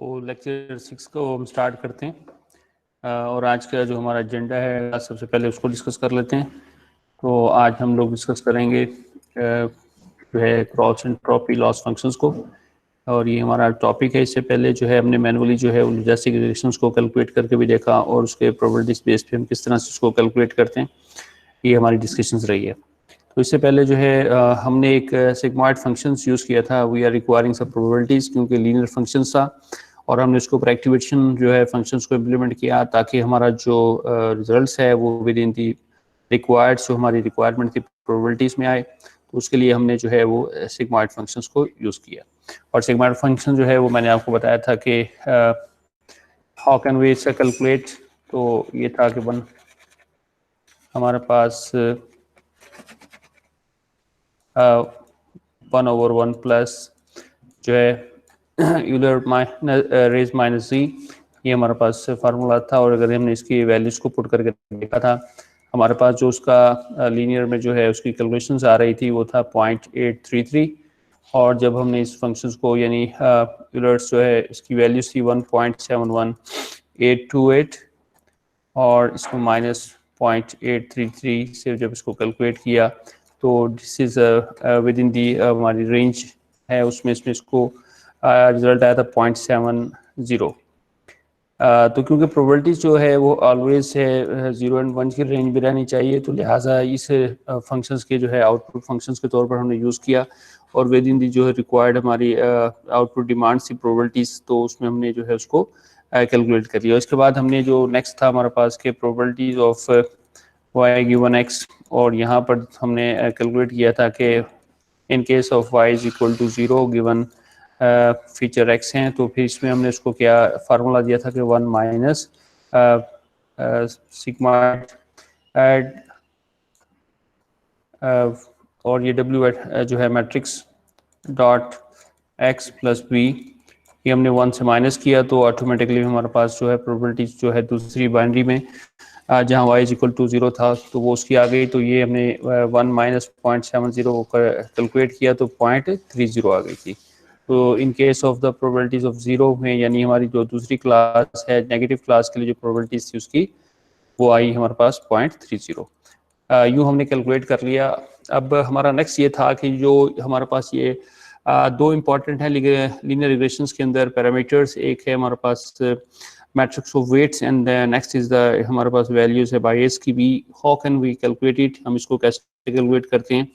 तो लेक्चर 6 को हम स्टार्ट करते हैं और आज का जो हमारा एजेंडा है सबसे पहले उसको डिस्कस कर लेते हैं। तो आज हम लोग डिस्कस करेंगे जो है क्रॉस एंट्रोपी लॉस फंक्शंस को, और ये हमारा टॉपिक है। इससे पहले जो है हमने मैनुअली जो है लॉजिस्टिक रिलेशंस को कैलकुलेट करके भी देखा और उसके प्रोबेबिलिटीज बेस पे हम किस तरह से उसको कैलकुलेट करते हैं, ये हमारी डिस्कशंस रही है। तो इससे पहले जो है हमने एक सिग्मॉइड फंक्शंस यूज़ किया था, वी आर रिक्वायरिंग सब प्रोबेबिलिटीज़, क्योंकि लीनियर फंक्शंस था और हमने उसको ऊपर एक्टिवेशन जो है फंक्शंस को इम्प्लीमेंट किया ताकि हमारा जो रिजल्ट्स है वो विद इन दी रिक्वायर्ड जो हमारी रिक्वायरमेंट की प्रोबेबिलिटीज़ में आए। तो उसके लिए हमने जो है वो सिग्मॉइड फंक्शंस को यूज़ किया। और सिग्मॉइड फंक्शन जो है वो मैंने आपको बताया था कि हाउ कैन वी इसका कैलकुलेट। तो ये था कि हमारे पास 1/1 प्लस जो है यूलर रेज माइनस जी, ये हमारे पास फार्मूला था। और अगर हमने इसकी वैल्यूज को पुट करके देखा था, हमारे पास जो उसका लीनियर में जो है उसकी कैलकुलेशंस आ रही थी वो था 0.833, और जब हमने इस फंक्शंस को यानी यूलर्स जो है इसकी वैल्यूज थी 1.71828, और इसको माइनस 0.833 से जब इसको कैलकुलेट किया तो दिस इज विद इन दी हमारी रेंज है, उसमें इसको रिजल्ट आया था 0.70। तो क्योंकि प्रोबेबिलिटीज जो है वो ऑलवेज है 0 और 1 की रेंज में रहनी चाहिए, तो लिहाजा इस फंक्शंस के जो है आउटपुट फंक्शंस के तौर पर हमने यूज़ किया। और विद इन दी जो है रिक्वायर्ड हमारी आउटपुट डिमांड्स थी प्रोबेबिलिटीज, तो उसमें हमने जो है उसको कैलकुलेट कर लिया। उसके बाद हमने जो नेक्स्ट था हमारे पास के probabilities of y given x, और यहाँ पर हमने कैलकुलेट किया था कि in case of y is equal to 0 given feature x हैं, तो फिर इसमें हमने उसको क्या फार्मूला दिया था कि 1 माइनस सिग्मा एड और ये w जो है matrix dot x plus b, ये हमने 1 से माइनस किया तो ऑटोमेटिकली हमारे पास जो है प्रोबेबिलिटी जो है दूसरी बाइनरी में जहाँ y इज इक्वल टू 0 था तो वो उसकी आ गई। तो ये हमने 1 माइनस 0.70 कैलकुलेट किया तो 0.30 आ गई थी। तो इन case of the probabilities of 0 में, यानी हमारी जो दूसरी क्लास है नेगेटिव क्लास के लिए जो प्रोबेबिलिटीज थी उसकी वो आई हमारे पास 0.30। यूँ हमने कैलकुलेट कर लिया। अब हमारा नेक्स्ट ये था कि जो हमारे पास ये दो इम्पॉर्टेंट हैं लीनियर रिग्रेशंस के अंदर पैरामीटर्स, एक है हमारे पास matrix of weights and next is the हमारे पास वैल्यूज है बायस की भी। How can we calculate it, हम इसको कैसे कैलकुलेट करते हैं।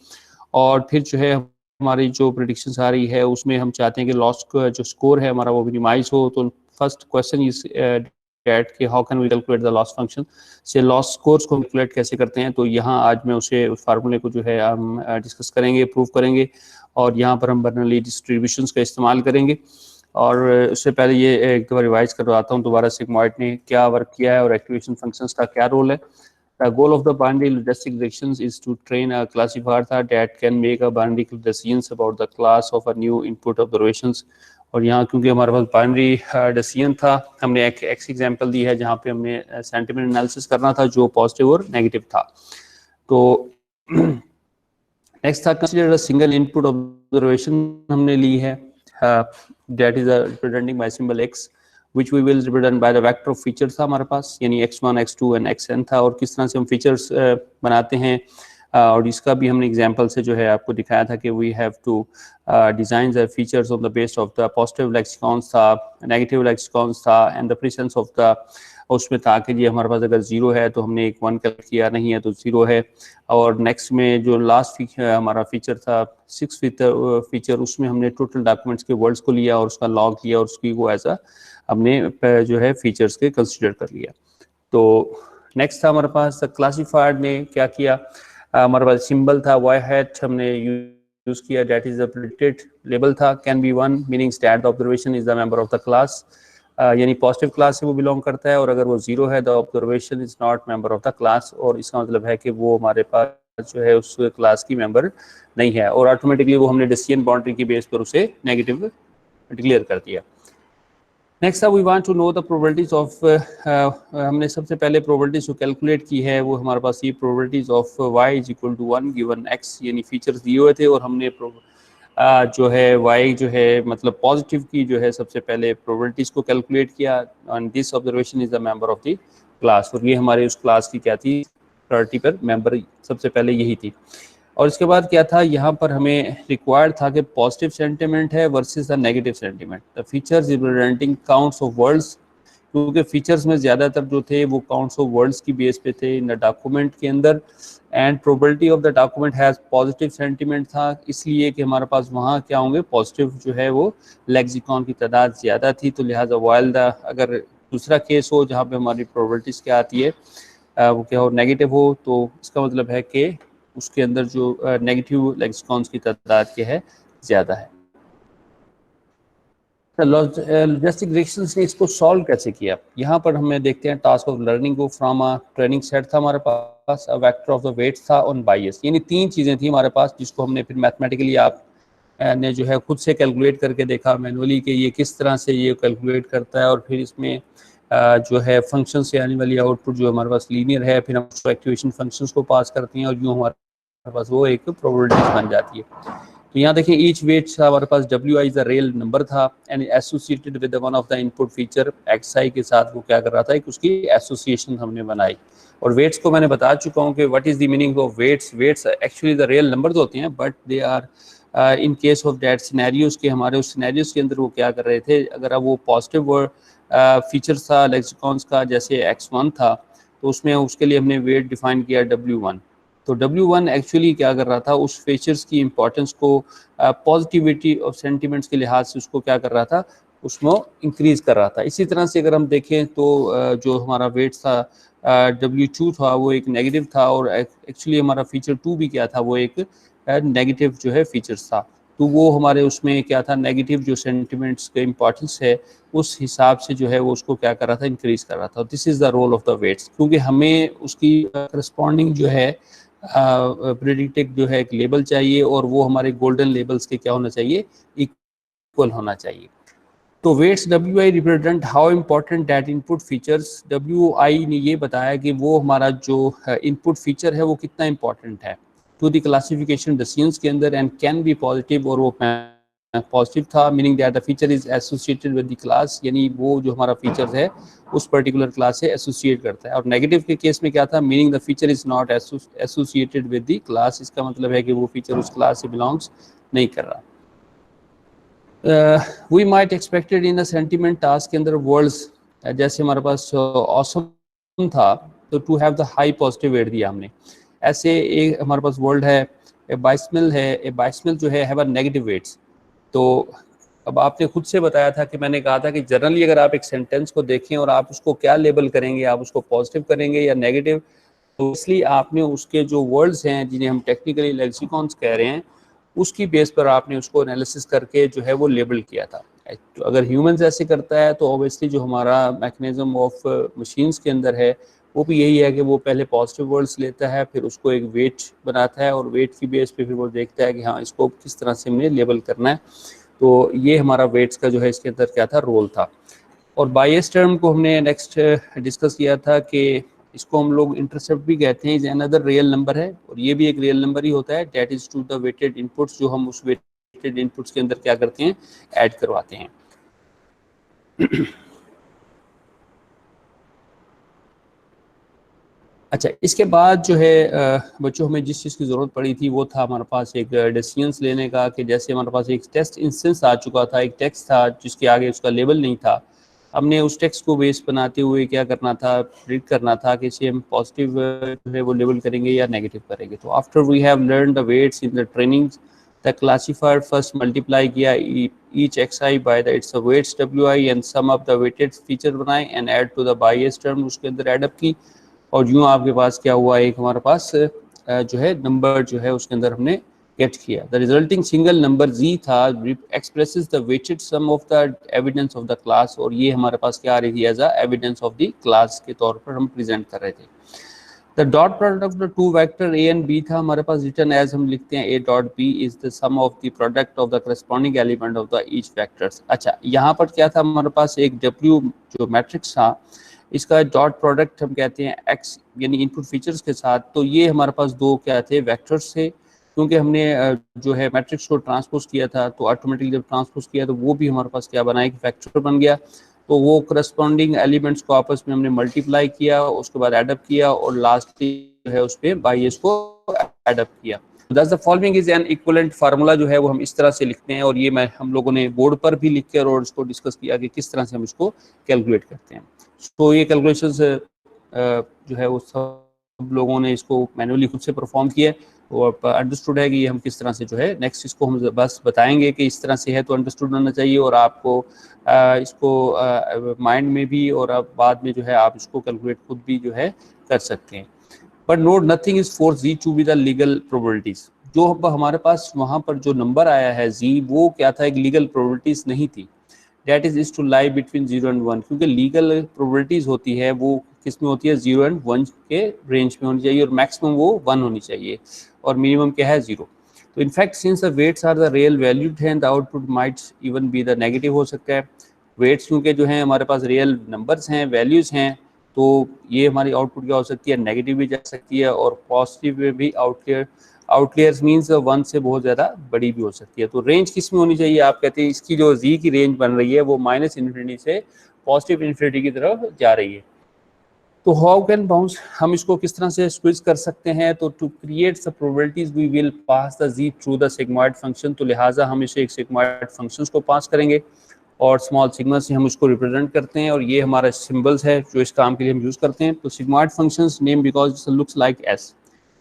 और फिर जो है हमारी जो प्रेडिक्शंस आ रही है उसमें हम चाहते हैं कि लॉस का जो स्कोर है हमारा वो मिनिमाइज हो। तो फर्स्ट क्वेश्चन इज डेट कि how can we calculate the loss function, say loss scores को कैलकुलेट कैसे करते हैं। तो यहाँ आज मैं उस फार्मूले को जो है हम डिस्कस करेंगे, प्रूव करेंगे, और यहाँ पर हम बर्नौली डिस्ट्रीब्यूशंस का इस्तेमाल करेंगे। और उससे पहले ये एक दफ़ा रिवाइज करवाता हूँ दोबारा सिग्मॉइड ने क्या वर्क किया है और एक्टिवेशन फंक्शंस का क्या रोल है। The goal of the binary logistic regressions is to train a classifier that can make a binary decisions about the class of a new input observations। और यहाँ क्योंकि हमारे पास बाइनरी डिसीजन था, हमने एक एग्जांपल दी है जहाँ पे हमने सेंटिमेंट एनालिसिस करना था जो पॉजिटिव और नेगेटिव था। तो नेक्स्ट था consider a single input observation हमने ली है, that is representing bye symbol x which we will represent by the vector of features था हमारे पास, यानी x1 x2 and xn था। और किस तरह से हम फीचर्स बनाते हैं और इसका भी हमने एग्जांपल से जो है आपको दिखाया था कि we have to design the features on the base of the positive lexicons था, negative lexicons था, and the presence of the उसमें था कि जी हमारे पास अगर 0 है तो हमने एक 1 कलेक्ट किया, नहीं है तो 0 है। और नेक्स्ट में जो लास्ट हमारा फीचर था 6 फीचर, उसमें हमने टोटल डॉक्यूमेंट्स के वर्ड्स को लिया और उसका लॉग लिया और उसकी को एज हमने जो है फीचर्स के कंसिडर कर लिया। तो नेक्स्ट था हमारे पास क्लासीफायर ने क्या किया, हमारे पास सिंबल था y hat हमने यूज किया, that is the predicted label था can be 1 meaning that the observation is the member of the class, यानी पॉजिटिव क्लास से वो बिलोंग करता है, और अगर वो 0 है the observation is not member of the class, और इसका मतलब है कि वो हमारे पास जो है उस क्लास की मेंबर नहीं है, और ऑटोमेटिकली वो हमने डिसीजन बाउंड्री की बेस पर उसे नेगेटिव डिक्लेयर कर दिया। Next we want to know the probabilities of, हमने सबसे पहले प्रोबेबिलिटीज जो कैलकुलेट की है वो हमारे पास ये probabilities of y is equal to 1 given x, यानी फीचर्स दिए हुए थे और हमने जो है y जो है मतलब पॉजिटिव की जो है सबसे पहले प्रोबेबिलिटीज को कैलकुलेट किया, and this observation is the member of the class, और ये हमारे उस क्लास की क्या थी, प्रायोरिटी पर मेंबर सबसे पहले यही थी। और इसके बाद क्या था, यहाँ पर हमें रिक्वायर्ड था कि पॉजिटिव सेंटिमेंट है versus the negative sentiment, the features representing counts of words, क्योंकि फीचर्स में ज़्यादातर जो थे वो काउंट्स ऑफ वर्ड्स की बेस पे थे इन द डॉक्यूमेंट के अंदर, and probability of the document has positive sentiment था, इसलिए कि हमारे पास वहाँ क्या होंगे, पॉजिटिव जो है वो लेक्सिकॉन की तादाद ज़्यादा थी, तो लिहाजा वाइल द अगर दूसरा केस हो जहाँ पे हमारी प्रोबेबिलिटीज़ क्या आती है वो क्या हो, नेगेटिव हो, तो इसका मतलब है कि उसके अंदर जो नेगेटिव लेक्सिकॉन्स की तादाद क्या है, ज़्यादा है। लॉजिस्टिक रिलेशंस ने इसको सॉल्व कैसे किया, यहाँ पर हमें देखते हैं टास्क ऑफ लर्निंग को फ्रॉम अ ट्रेनिंग सेट था हमारे पास, a vector of the weights था ऑन बायस, यानी 3 चीज़ें थी हमारे पास जिसको हमने फिर मैथमेटिकली आप ने जो है खुद से कैलकुलेट करके देखा मैनुअली कि ये किस तरह से ये कैलकुलेट करता है, और फिर इसमें जो है फंक्शन से आने वाली आउटपुट जो हमारे पास लीनियर है, फिर हम उसको एक्टिवेशन फंक्शंस को पास करते हैं और यूँ हमारे पास वो एक प्रोबेबिलिटी बन जाती है। तो यहाँ देखिए ईच वेट हमारे पास WI is the real number था and associated with one of the input feature XI के साथ वो क्या कर रहा था, एक उसकी एसोसिएशन हमने बनाई। और वेट्स को मैंने बता चुका हूँ कि what is the meaning of weights, weights actually the real numbers होते हैं, but they are in case of that scenarios के, हमारे उस सिनेरियोज के अंदर वो क्या कर रहे थे, अगर अब वो पॉजिटिव फीचर था लेक्सिकॉन्स का जैसे X1 था, तो उसमें उसके लिए हमने वेट डिफाइन किया W1। तो W1 एक्चुअली क्या कर रहा था, उस फीचर्स की इंपॉर्टेंस को पॉजिटिविटी ऑफ सेंटिमेंट्स के लिहाज से उसको क्या कर रहा था, उसमें इंक्रीज कर रहा था। इसी तरह से अगर हम देखें तो जो हमारा वेट था W2 था वो एक नेगेटिव था, और एक्चुअली हमारा फीचर 2 भी क्या था, वो एक नेगेटिव जो है फीचर्स था। तो वो हमारे उसमें क्या था, नेगेटिव जो सेंटिमेंट्स का इंपॉर्टेंस है उस हिसाब से जो है वो उसको क्या कर रहा था, इंक्रीज कर रहा था। This is the role of the weights, क्योंकि हमें उसकी करस्पॉन्डिंग जो है प्रेडिक्टिव जो है एक लेबल चाहिए, और वो हमारे गोल्डन लेबल्स के क्या होना चाहिए, इक्वल होना चाहिए। तो weights WI represent how important that input features, WI ने ये बताया कि वो हमारा जो इनपुट फीचर है वो कितना इंपॉर्टेंट है टू द क्लासिफिकेशन डिसीजंस के अंदर, एंड कैन बी पॉजिटिव, और वो पॉजिटिव था, meaning that the feature is associated with the class, यानी वो जो हमारा फीचर है उस पर्टिकुलर क्लास से एसोसिएट करता है। और नेगेटिव के केस में क्या था, meaning the feature is not associated with the class, इसका मतलब है कि वो फीचर उस क्लास से बिलोंग्स नहीं कर रहा। We might expected in a sentiment task के अंदर वर्ड्स, जैसे हमारे पास ऑसम था तो to have the high positive weight दिया हमने, ऐसे एक हमारे पास वर्ड है ए बाइस्मिल है, ए बाइस्मिल जो है हैव अ नेगेटिव वेट्स। तो अब आपने खुद से बताया था कि मैंने कहा था कि जनरली अगर आप एक सेंटेंस को देखें और आप उसको क्या लेबल करेंगे, आप उसको पॉजिटिव करेंगे या नेगेटिव, तो इसलिए आपने उसके जो वर्ड्स हैं जिन्हें हम टेक्निकली लेक्सिकॉन्स कह रहे हैं उसकी बेस पर आपने उसको एनालिसिस करके जो है वो लेबल किया था। तो अगर ह्यूमंस ऐसे करता है तो ऑब्वियसली जो हमारा मैकेनिज्म ऑफ मशीन्स के अंदर है वो भी यही है कि वो पहले पॉजिटिव वर्ड्स लेता है, फिर उसको एक वेट बनाता है, और वेट की बेस पे फिर वो देखता है कि हाँ इसको किस तरह से हमने लेबल करना है। तो ये हमारा वेट्स का जो है इसके अंदर क्या था, रोल था। और बायस टर्म को हमने नेक्स्ट डिस्कस किया था कि इसको हम लोग इंटरसेप्ट भी कहते हैं, इज अनदर रियल नंबर है, और ये भी एक रियल नंबर ही होता है, that is to the weighted inputs, जो हम उस वेटेड इनपुट्स के अंदर क्या करते हैं, ऐड करवाते हैं। अच्छा, इसके बाद जो है बच्चों हमें जिस चीज़ की ज़रूरत पड़ी थी वो था हमारे पास एक डिसीजंस लेने का, कि जैसे हमारे पास एक टेस्ट इंस्टेंस आ चुका था, एक टेक्स्ट था जिसके आगे उसका लेबल नहीं था, हमने उस टेक्स्ट को बेस बनाते हुए क्या करना था, प्रिडिक्ट करना था कि इसे हम पॉजिटिव जो है वो लेबल करेंगे या नेगेटिव करेंगे। तो after we have learn the weights in the training, the classifier first multiply किया each XI by the its weights WI and sum of the weighted feature बनाए and add to the bias term, उसके अंदर add up की, और यूँ आपके पास क्या हुआ, एक हमारे पास जो है नंबर जो है उसके अंदर हमने गेट किया। The resulting single number Z था expresses the weighted sum of the evidence of the class, और ये हमारे पास क्या आ रही थी, as a evidence of the class के तौर पर हम प्रेजेंट कर रहे थे। The dot product of the two vector A and B था हमारे पास, रिटर्न एज हम लिखते हैं A dot B is the sum of the product of the corresponding element of the each vectors. अच्छा, यहाँ पर क्या था, हमारे पास एक W जो मैट्रिक्स था, इसका डॉट प्रोडक्ट हम कहते हैं X, यानी इनपुट फीचर्स के साथ। तो ये हमारे पास दो क्या थे, वेक्टर्स थे, क्योंकि हमने जो है मैट्रिक्स को ट्रांसपोज किया था, तो ऑटोमेटिकली जब ट्रांसपोज किया तो वो भी हमारे पास क्या बना है कि फैक्टर बन गया। तो वो करस्पॉन्डिंग एलिमेंट्स को आपस में हमने मल्टीप्लाई किया, उसके बाद एडअप किया और लास्ट जो है उस पर बाई इसको एडअप किया। दस the following is an equivalent formula जो है वो हम इस तरह से लिखते हैं, और ये हम लोगों ने बोर्ड पर भी लिख कर और इसको डिस्कस किया कि किस तरह से हम इसको कैलकुलेट करते हैं। तो ये कैलकुलेशंस जो है वो सब लोगों ने इसको मैनुअली खुद से परफॉर्म किया और अंडरस्टूड है कि ये हम किस तरह से जो है नेक्स्ट इसको हम बस बताएंगे कि इस तरह से है, तो अंडरस्टूड होना चाहिए और आपको इसको माइंड में भी और अब बाद में जो है आप इसको कैलकुलेट खुद भी जो है कर सकते हैं। But note nothing is for z to be the legal probabilities. जो हमारे पास वहाँ पर जो नंबर आया है जी, वो क्या था, एक लीगल प्रोबेबिलिटीज नहीं थी। That is to lie between 0 and 1, क्योंकि लीगल प्रोबेबिलिटीज होती है वो किस में होती है, 0 एंड 1 के रेंज में होनी चाहिए और मैक्सिमम वो 1 होनी चाहिए और मिनिमम क्या है 0। तो in fact since the weights are the real valued है, the output might even be the negative हो सकता है। वेट्स क्योंकि जो है हमारे पास रियल नंबर्स हैं, वैल्यूज हैं, तो ये हमारी आउटपुट क्या हो सकती है, नेगेटिव भी जा सकती है और पॉजिटिव में भी आउटलेयर्स मीन्स 1 से बहुत ज़्यादा बड़ी भी हो सकती है। तो रेंज किस में होनी चाहिए, आप कहते हैं इसकी जो जी की रेंज बन रही है वो -∞ से +∞ की तरफ जा रही है। तो हाउ कैन बाउंस, हम इसको किस तरह से स्क्विज कर सकते हैं, तो to create the probabilities we will pass the z through the sigmoid function. तो लिहाजा हम इसे एक सिग्मॉइड फंक्शन को पास करेंगे और स्मॉल सिग्मा से हम उसको रिप्रेजेंट करते हैं और ये हमारा सिंबल्स है जो इस काम के लिए हम यूज़ करते हैं। तो sigmoid functions name because looks like S,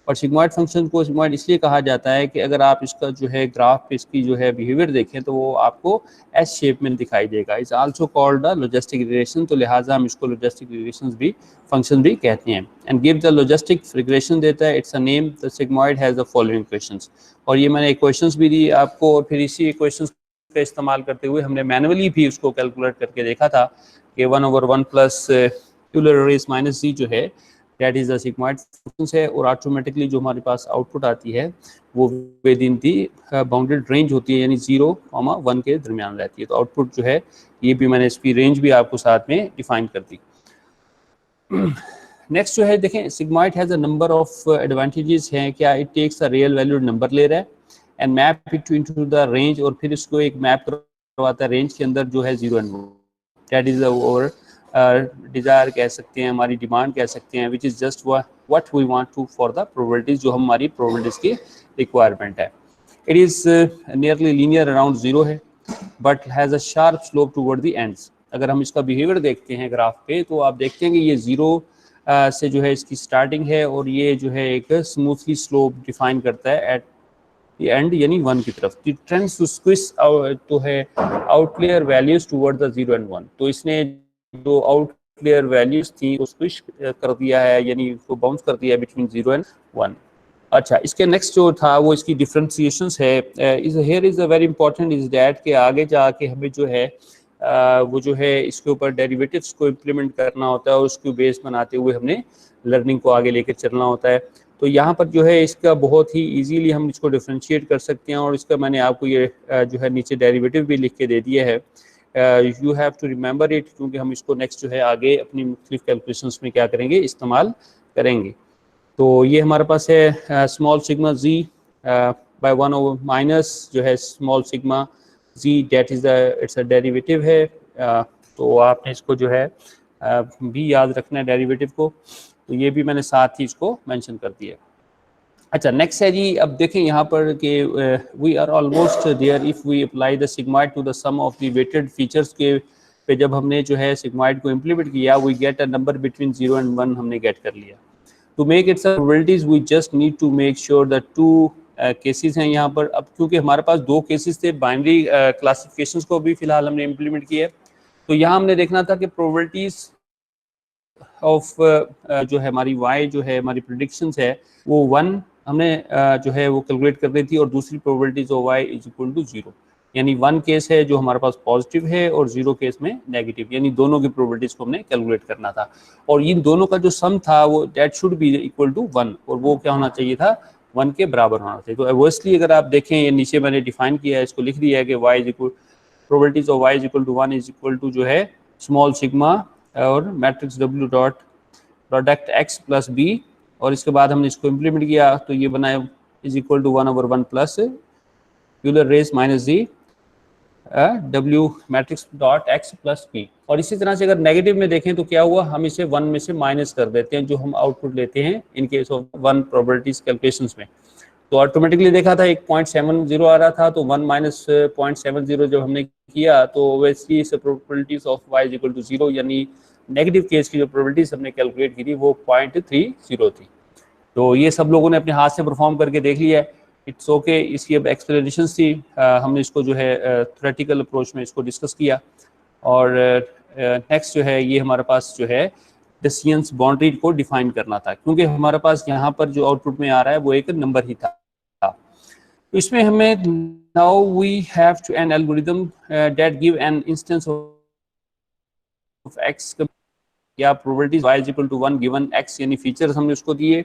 और सिग्मॉइड फंक्शन को सिग्मॉइड इसलिए कहा जाता है कि अगर आप इसका जो है ग्राफ पे इसकी जो है बिहेवियर देखें तो वो आपको एस शेप में दिखाई देगा। Is also called the logistic regression, तो लिहाजा हम इसको लॉजिस्टिक रिग्रेशन भी फंक्शन भी कहते हैं। And give the logistic regression देता है, it's a name, the sigmoid has the following equations. और ये मैंने इक्वेशंस भी दी आपको और फिर इसी इक्वेशंस का इस्तेमाल करते हुए हमने मैनुअली भी उसको कैलकुलेट करके देखा था कि 1/1 प्लस यूलर रेस माइनस जी जो है that is the sigmoid function है, और ऑटोमेटिकली जो हमारे पास आउटपुट आती है वो with in the bounded range होती है, यानी 0,1 के दरमियान रहती है। तो आउटपुट जो है ये भी मैंने इसकी रेंज भी आपको साथ में डिफाइन कर दी। नेक्स्ट जो है देखें, sigmoid has a number of advantages हैं। क्या, it takes a real valued number ले रहा है and map it into the range, और फिर इसको एक मैप करवाता है रेंज के अंदर जो है 0 and 1। That is over desire कह सकते हैं, हमारी डिमांड कह सकते हैं, which is just what we want to for the probabilities, जो हमारी प्रोबेबिलिटीज की रिक्वायरमेंट है। It is nearly linear around 0 है but has a sharp slope toward the ends. अगर हम इसका बिहेवियर देखते हैं ग्राफ पे तो आप देखते हैं कि ये 0 से जो है इसकी स्टार्टिंग है और ये जो है एक स्मूथली स्लोप डिफाइन करता है एट एंड यानी 1 की तरफ। ट्रेंड्स टू स्क्विज तो है outlier values toward the 0 and 1। तो इसने जो आउटलेयर वैल्यूज थी उसको स्क्विज कर दिया है, यानी उसको बाउंस कर दिया है बिटवीन 0 एंड 1। अच्छा, इसके नेक्स्ट जो था वो इसकी डिफरेंशिएशंस है। Is here is a very important is that कि आगे जाके हमें जो है वो जो है इसके ऊपर डेरिवेटिव्स को इम्प्लीमेंट करना होता है और उसको बेस बनाते हुए हमने लर्निंग को आगे लेकर चलना होता है। तो यहाँ पर जो है इसका बहुत ही इजीली हम इसको डिफरेंशिएट कर सकते हैं और इसका मैंने आपको ये जो है नीचे डेरिवेटिव भी लिख के दे दिया है। You have to remember it, क्योंकि हम इसको नेक्स्ट जो है आगे अपनी मुख्तलिफ कैलकुलेशंस में क्या करेंगे, इस्तेमाल करेंगे। तो ये हमारे पास है small sigma z by 1 over minus जो है small sigma z, that is it's a derivative है। तो आपने इसको जो है भी याद रखना है डेरिवेटिव को, तो ये भी मैंने साथ ही इसको मेंशन कर दिया। अच्छा, नेक्स्ट है जी, अब देखें यहाँ पर कि we are almost there if we apply the sigmoid to the sum of the weighted features के पे जब हमने जो है सिग्मॉइड को इम्प्लीमेंट किया we get a number between 0 and 1 हमने गेट कर लिया। To make its probabilities we just need to make sure the two cases हैं यहाँ पर। अब क्योंकि हमारे पास 2 केसेस थे, बाइनरी क्लासिफिकेशंस को भी फिलहाल हमने इम्प्लीमेंट किया, तो यहाँ हमने देखना था कि प्रोबेबिलिटीज ऑफ जो है हमारी y जो है हमारी प्रेडिक्शंस है वो 1 हमने जो है वो कैलकुलेट कर दी थी और दूसरी probabilities of y is equal to 0, यानी 1 केस है जो हमारे पास पॉजिटिव है और 0 केस में नेगेटिव, यानी दोनों की प्रोबेबिलिटीज को हमने कैलकुलेट करना था और इन दोनों का जो सम था वो that should be equal to 1 और वो क्या होना चाहिए था, 1 के बराबर होना चाहिए। तो ऑब्वियसली अगर आप देखें ये नीचे मैंने डिफाइन किया है, इसको लिख दिया है कि y is equal probabilities of y is equal to 1 is equal to जो है स्मॉल सिग्मा और matrix W dot product x plus b, और इसके बाद हमने इसको इम्प्लीमेंट किया तो ये बनाया is equal to 1/1 plus Euler raise minus z W matrix dot x plus p। और इसी तरह से अगर नेगेटिव में देखें तो क्या हुआ, हम इसे 1 में से माइनस कर देते हैं जो हम आउटपुट लेते हैं इन केस ऑफ 1 प्रोबेबिलिटीज कैलकुलेशंस में। तो ऑटोमेटिकली देखा था एक 0.70 आ रहा था, तो 1 माइनस 0.70 जब हमने किया तो obviously probabilities of y is equal to 0, यानी नेगेटिव केस की जो प्रोबेबिलिटीज हमने कैलकुलेट की थी वो 0.30 थी। तो ये सब लोगों ने अपने हाथ से परफॉर्म करके देख लिया है, इट्स ओके। इसकी अब एक्सप्लेनेशन थी, हमने इसको जो है थ्योरेटिकल अप्रोच में इसको डिस्कस किया। और नेक्स्ट जो है ये हमारे पास जो है डिस्टेंस बाउंड्री को डिफाइन करना था, क्योंकि हमारे पास यहाँ पर जो आउटपुट में आ रहा है वो एक नंबर ही था। तो इसमें हमें now we have to an algorithm that give an instance of x या probabilities y is equal to 1 given x, यानी फीचर्स हमने उसको दिए।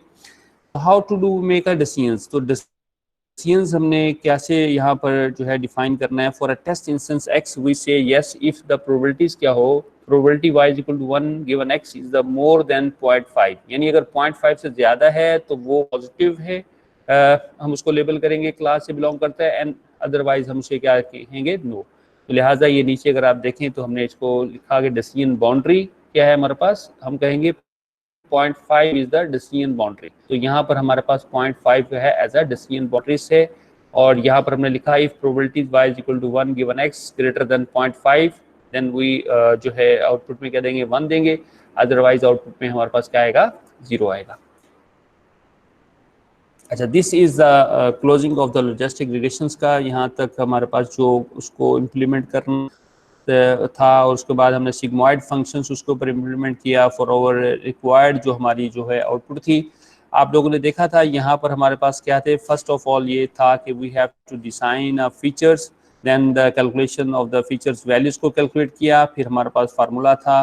How to do make a distance, तो डिस्टेंस हमने कैसे यहाँ पर जो है डिफाइन करना है। For a test instance x we say yes if the probabilities क्या हो, probability y is equal to 1 given x is the more than 0.5, यानी अगर 0.5 से ज्यादा है तो वो पॉजिटिव है, हम उसको लेबल करेंगे क्लास से बिलोंग करता है, एंड अदरवाइज हम उसे क्या कहेंगे, नो। तो लिहाजा ये नीचे अगर आप देखें तो हमने इसको लिखा कि डिस्टेंस बाउंड्री क्या है हमारे पास, हम कहेंगे 0.5 इज द डिस्टेंस बाउंड्री। तो यहाँ पर हमारे पास 0.5 है एज अ डिस्टेंस बाउंड्री से, और यहाँ पर हमने लिखा if probabilities y is equal to 1 given x greater than 0.5 then we जो है आउटपुट में क्या देंगे, 1 देंगे, अदरवाइज आउटपुट में हमारे पास क्या आएगा, 0 आएगा। अच्छा, this is the closing of the logistic relations का, यहाँ तक हमारे पास जो उसको इम्प्लीमेंट करना था, और उसके बाद हमने सिग्मॉइड फंक्शंस उसके ऊपर इम्प्लीमेंट किया फॉर ओवर रिक्वायर्ड जो हमारी जो है आउटपुट थी। आप लोगों ने देखा था यहाँ पर हमारे पास क्या थे, फर्स्ट ऑफ ऑल ये था कि we have to design features, then the calculation of the features values को कैलकुलेट किया, फिर हमारे पास फार्मूला था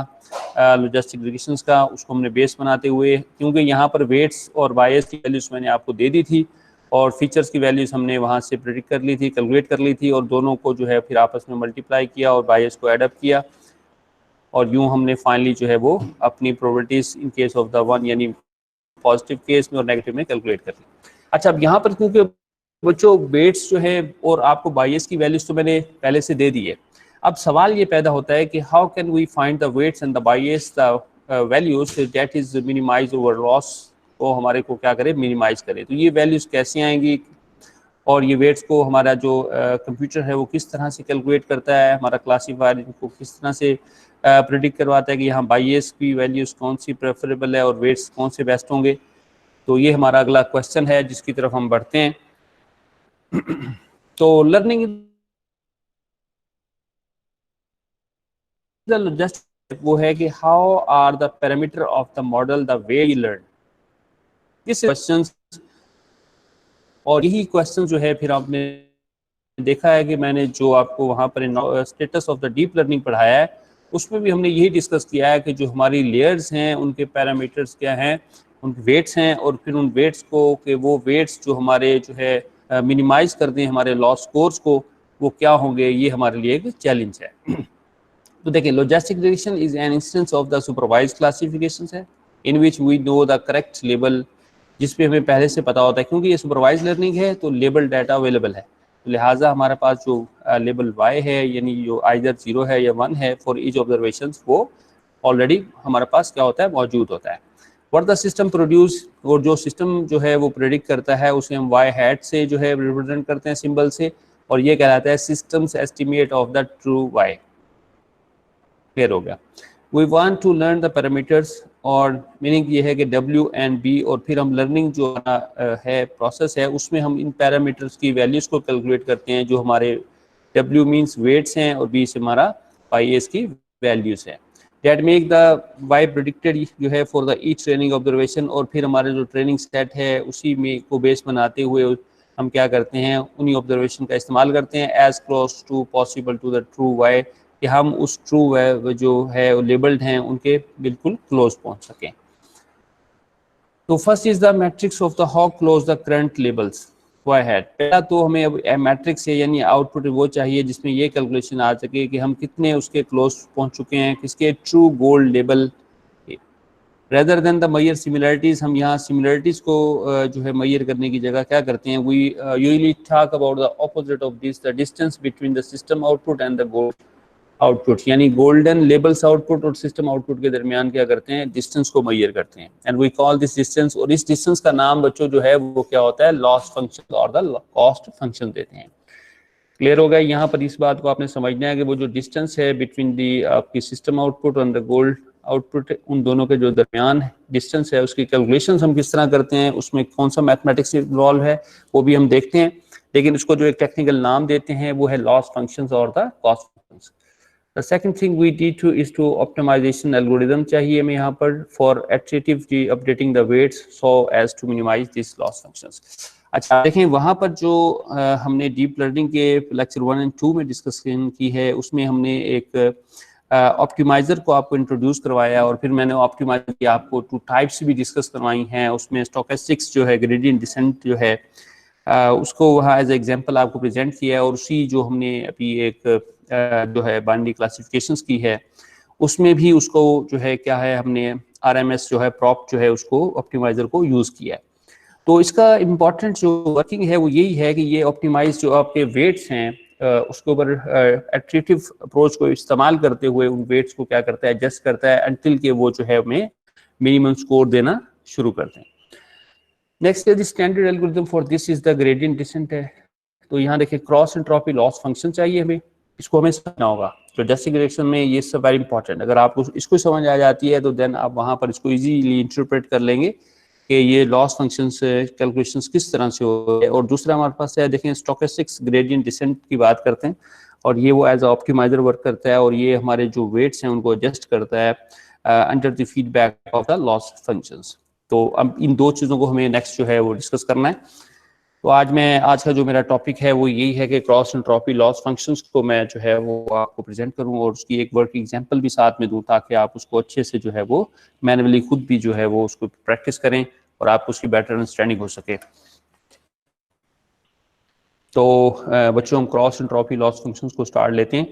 लॉजिस्टिक रिलेशंस का, उसको हमने बेस बनाते हुए, क्योंकि यहाँ पर वेट्स और बायस की वैल्यूज मैंने आपको दे दी थी और फीचर्स की वैल्यूज हमने वहाँ से प्रेडिक्ट कर ली थी, कैलकुलेट कर ली थी, और दोनों को जो है फिर आपस में मल्टीप्लाई किया और बायस को एड अप किया, और यूँ हमने फाइनली जो है वो अपनी probabilities in case of the one यानी पॉजिटिव केस में और नेगेटिव में कैलकुलेट कर ली। अच्छा, अब यहाँ पर क्योंकि बच्चों वेट्स जो है और आपको बायस की वैल्यूज तो मैंने पहले से दे दी है, अब सवाल ये पैदा होता है कि how can we find the weights and the bias the values that is minimize over loss, को हमारे को क्या करे, मिनिमाइज करे। तो ये वैल्यूज कैसे आएंगी और ये वेट्स को हमारा जो कंप्यूटर है वो किस तरह से कैलकुलेट करता है, हमारा क्लासीफायर इनको किस तरह से प्रेडिक्ट करवाता है कि यहाँ बायस की वैल्यूज कौन सी प्रेफरेबल है और वेट्स कौन से बेस्ट होंगे। तो ये हमारा अगला क्वेश्चन है जिसकी तरफ हम बढ़ते हैं। तो लर्निंग जस्ट वो है कि how are the parameter of the model the way you learn, किस क्वेश्चंस, और यही क्वेश्चन जो है फिर आपने देखा है कि मैंने जो आपको वहाँ पर status of the deep learning पढ़ाया है उसमें भी हमने यही डिस्कस किया है कि जो हमारी लेयर्स हैं उनके पैरामीटर्स क्या हैं, उनके वेट्स हैं, और फिर उन वेट्स को कि वो वेट्स जो हमारे जो है मिनिमाइज कर दें हमारे लॉस स्कोर्स को, वो क्या होंगे, ये हमारे लिए एक चैलेंज है। तो देखिए, logistic regression is an instance of the supervised classification है in which we know the correct label, जिसपे हमें पहले से पता होता है, क्योंकि ये सुपरवाइज लर्निंग है तो लेबल डाटा अवेलेबल है, तो लिहाजा हमारे पास जो लेबल y है यानी जो आइदर 0 है या 1 है फॉर ईच ऑब्जर्वेशन, वो ऑलरेडी हमारे पास क्या होता है, मौजूद होता है। व्हाट द सिस्टम प्रोड्यूस, और जो सिस्टम जो है वो प्रेडिक्ट करता है उसे हम y हैट से जो है रिप्रेजेंट करते हैं सिंबल से, और ये कहलाता है systems estimate of the true y। Clear हो गया। We want to learn the parameters, और मीनिंग ये है कि W एंड B, और फिर हम लर्निंग जो है प्रोसेस है उसमें हम इन पैरामीटर्स की वैल्यूज को कैलकुलेट करते हैं, जो हमारे W मींस वेट्स हैं और B से हमारा बायस की वैल्यूज है, that make the y predicted जो है for the each training observation, और फिर हमारे जो ट्रेनिंग सेट है उसी में को बेस बनाते हुए हम क्या करते हैं, उन्हीं ऑब्जर्वेशन का इस्तेमाल करते हैं as close to possible to the true y, कि हम उस ट्रू जो है लेबल्ड हैं उनके बिल्कुल क्लोज पहुंच सकें। तो first is the matrix of the how close the current labels y had. पहला तो हमें अब मैट्रिक्स है यानी आउटपुट वो चाहिए जिसमें ये कैलकुलेशन आ सके कि हम कितने उसके क्लोज पहुंच चुके हैं, किसके true gold label rather than the mere similarities, हम यहाँ सिमिलरिटीज को जो है मैयर करने की जगह क्या करते हैं, we usually talk about the opposite of this, the distance between the system output and the goal output, यानी गोल्डन लेबल्स आउटपुट और सिस्टम आउटपुट के दरमियान क्या करते हैं, डिस्टेंस को मैयर करते हैं, and we call this distance, और इस डिस्टेंस का नाम बच्चों जो है वो क्या होता है, लॉस फंक्शन और द कॉस्ट फंक्शन देते हैं। क्लियर हो गया? यहाँ पर इस बात को आपने समझना है कि वो जो डिस्टेंस है बिटवीन दी आपकी सिस्टम आउटपुट और द गोल्ड आउटपुट, उन दोनों के जो दरमियान डिस्टेंस है उसकी कैलकुलेशंस हम किस तरह करते हैं, उसमें कौन सा मैथमेटिक्स इन्वॉल्व है वो भी हम देखते हैं, लेकिन उसको जो एक टेक्निकल नाम देते हैं वो है लॉस फंक्शंस और the cost functions. The second thing we did is to optimization algorithm चाहिए हमें यहाँ पर for iteratively updating the weights so as to minimize these loss functions। अच्छा देखें, वहाँ पर जो हमने डीप लर्निंग के लेक्चर 1 और 2 में डिस्कशन की है, उसमें हमने एक ऑप्टिमाइजर को आपको इंट्रोड्यूस करवाया, और फिर मैंने ऑप्टिमाइजर की आपको 2 टाइप्स भी डिस्कस करवाई हैं। उसमें स्टोकेस्टिक्स जो है, ग्रेडियंट डिसेंट जो है, उसको वहाँ एज एग्जांपल आपको प्रेजेंट किया है, और उसी जो हमने अभी एक जो है बाइनरी क्लासिफिकेशंस की है, उसमें भी उसको जो है क्या है, हमने आरएमएस जो है प्रॉप जो है उसको ऑप्टिमाइजर को यूज़ किया है। तो इसका इम्पॉर्टेंट जो वर्किंग है वो यही है कि ये ऑप्टिमाइज जो आपके वेट्स हैं उसके ऊपर एट्रेटिव अप्रोच को इस्तेमाल करते हुए उन वेट्स को क्या करता है, एडजस्ट करता है अनटिल के वो जो है हमें मिनिमम स्कोर देना शुरू करते हैं। नेक्स्ट है the standard algorithm for this is the gradient descent है। तो यहाँ देखिए क्रॉस एंट्रोपी लॉस फंक्शन चाहिए हमें, इसको हमें समझना होगा। तो डेसिक रिएक्शन में ये सब वेरी इंपॉर्टेंट, अगर आपको इसको समझ आ जाती है तो देन आप वहाँ पर इसको इजीली इंटरप्रेट कर लेंगे कि ये लॉस फंक्शन से कैलकुलेशंस किस तरह से हो है। और दूसरा हमारे पास है, देखें स्टोकेस्टिक्स ग्रेडियंट डिसेंट की बात करते हैं, और ये वो एज ऑप्टिमाइजर वर्क करता है, और ये हमारे जो वेट्स हैं उनको एडजस्ट करता है under the feedback of the loss functions. तो अब इन 2 चीज़ों को हमें नेक्स्ट जो है वो डिस्कस करना है। तो आज का जो मेरा टॉपिक है वो यही है कि क्रॉस एंट्रोपी लॉस फंक्शंस को मैं जो है वो आपको प्रेजेंट करूं, और उसकी एक वर्क एग्जांपल भी साथ में दूं, ताकि आप उसको अच्छे से जो है वो मैनुअली खुद भी जो है वो उसको प्रैक्टिस करें और आपको उसकी बेटर अंडरस्टैंडिंग हो सके। तो बच्चों, हम क्रॉस एंट्रोपी लॉस फंक्शंस को स्टार्ट लेते हैं।